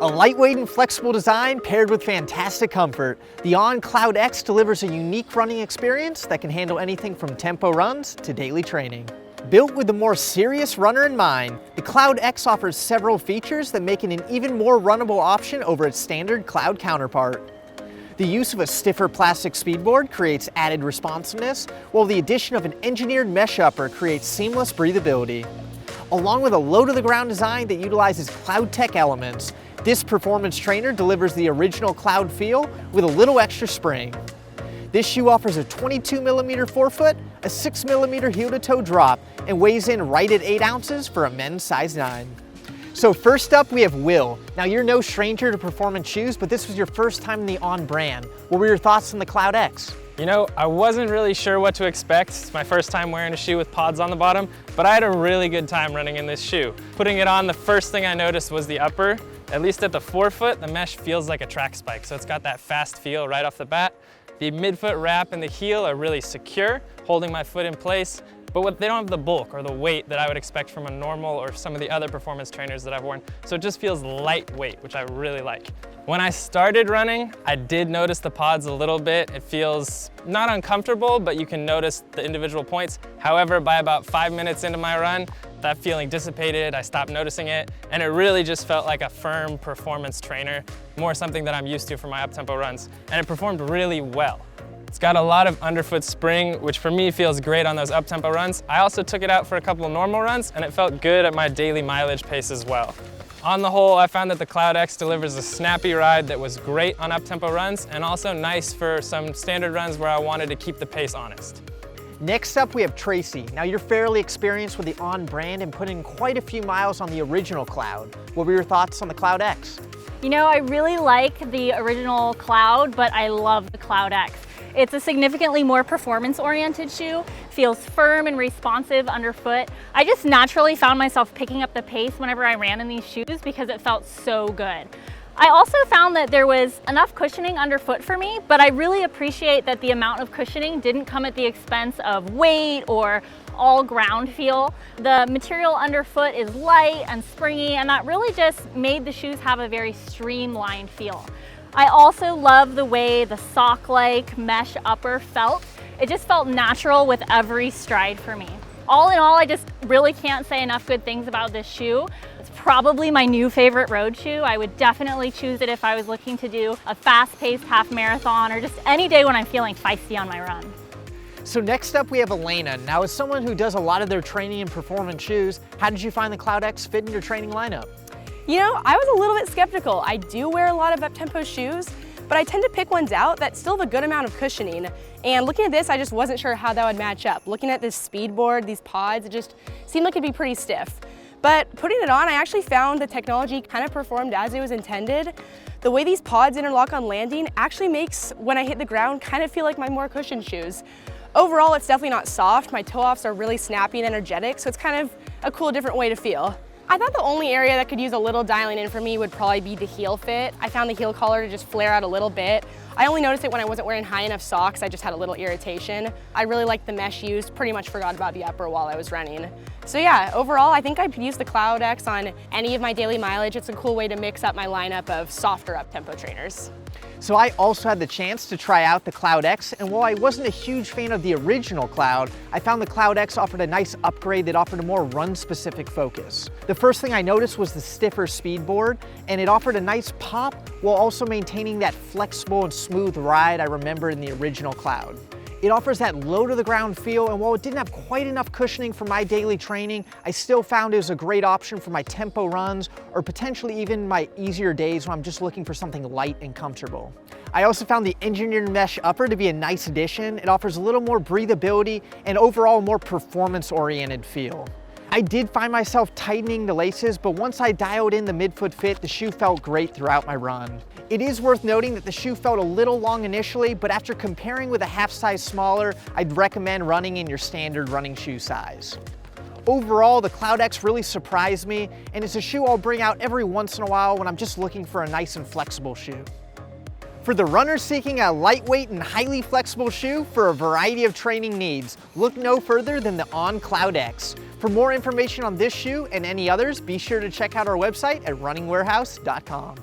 A lightweight and flexible design paired with fantastic comfort, the On Cloud X delivers a unique running experience that can handle anything from tempo runs to daily training. Built with the more serious runner in mind, the Cloud X offers several features that make it an even more runnable option over its standard Cloud counterpart. The use of a stiffer plastic speedboard creates added responsiveness, while the addition of an engineered mesh upper creates seamless breathability. Along with a low-to-the-ground design that utilizes Cloud Tech elements, this performance trainer delivers the original Cloud feel with a little extra spring. This shoe offers a 22mm forefoot, a 6mm heel-to-toe drop, and weighs in right at 8 ounces for a men's size 9. So first up, we have Will. Now you're no stranger to performance shoes, but this was your first time in the On brand. What were your thoughts on the Cloud X? You know, I wasn't really sure what to expect. It's my first time wearing a shoe with pods on the bottom, but I had a really good time running in this shoe. Putting it on, the first thing I noticed was the upper. At least at the forefoot, the mesh feels like a track spike, so it's got that fast feel right off the bat. The midfoot wrap and the heel are really secure, holding my foot in place, but they don't have the bulk or the weight that I would expect from a normal or some of the other performance trainers that I've worn, so it just feels lightweight, which I really like. When I started running, I did notice the pods a little bit. It feels not uncomfortable, but you can notice the individual points. However, by about 5 minutes into my run, that feeling dissipated, I stopped noticing it, and it really just felt like a firm performance trainer, more something that I'm used to for my up-tempo runs, and it performed really well. It's got a lot of underfoot spring, which for me feels great on those up-tempo runs. I also took it out for a couple of normal runs, and it felt good at my daily mileage pace as well. On the whole, I found that the Cloud X delivers a snappy ride that was great on up-tempo runs, and also nice for some standard runs where I wanted to keep the pace honest. Next up, we have Tracy. Now you're fairly experienced with the On brand and put in quite a few miles on the original Cloud. What were your thoughts on the Cloud X? You know, I really like the original Cloud, but I love the Cloud X. It's a significantly more performance-oriented shoe, feels firm and responsive underfoot. I just naturally found myself picking up the pace whenever I ran in these shoes because it felt so good. I also found that there was enough cushioning underfoot for me, but I really appreciate that the amount of cushioning didn't come at the expense of weight or all ground feel. The material underfoot is light and springy, and that really just made the shoes have a very streamlined feel. I also love the way the sock-like mesh upper felt. It just felt natural with every stride for me. All in all, I just really can't say enough good things about this shoe. It's probably my new favorite road shoe. I would definitely choose it if I was looking to do a fast-paced half marathon or just any day when I'm feeling feisty on my run. So next up, we have Elena. Now as someone who does a lot of their training in performance shoes, how did you find the Cloud X fit in your training lineup? You know, I was a little bit skeptical. I do wear a lot of up-tempo shoes, but I tend to pick ones out that still have a good amount of cushioning. And looking at this, I just wasn't sure how that would match up. Looking at this speed board, these pods, it just seemed like it'd be pretty stiff. But putting it on, I actually found the technology kind of performed as it was intended. The way these pods interlock on landing actually makes, when I hit the ground, kind of feel like my more cushioned shoes. Overall, it's definitely not soft. My toe-offs are really snappy and energetic, so it's kind of a cool, different way to feel. I thought the only area that could use a little dialing in for me would probably be the heel fit. I found the heel collar to just flare out a little bit. I only noticed it when I wasn't wearing high enough socks. I just had a little irritation. I really liked the mesh used, pretty much forgot about the upper while I was running. So yeah, overall, I think I could use the Cloud X on any of my daily mileage. It's a cool way to mix up my lineup of softer up-tempo trainers. So I also had the chance to try out the Cloud X, and while I wasn't a huge fan of the original Cloud, I found the Cloud X offered a nice upgrade that offered a more run-specific focus. The first thing I noticed was the stiffer speed board, and it offered a nice pop while also maintaining that flexible and smooth ride I remember in the original Cloud. It offers that low-to-the-ground feel, and while it didn't have quite enough cushioning for my daily training, I still found it was a great option for my tempo runs or potentially even my easier days when I'm just looking for something light and comfortable. I also found the engineered mesh upper to be a nice addition. It offers a little more breathability and overall more performance-oriented feel. I did find myself tightening the laces, but once I dialed in the midfoot fit, the shoe felt great throughout my run. It is worth noting that the shoe felt a little long initially, but after comparing with a half size smaller, I'd recommend running in your standard running shoe size. Overall, the Cloud X really surprised me, and it's a shoe I'll bring out every once in a while when I'm just looking for a nice and flexible shoe. For the runner seeking a lightweight and highly flexible shoe for a variety of training needs, look no further than the On Cloud X. For more information on this shoe and any others, be sure to check out our website at runningwarehouse.com.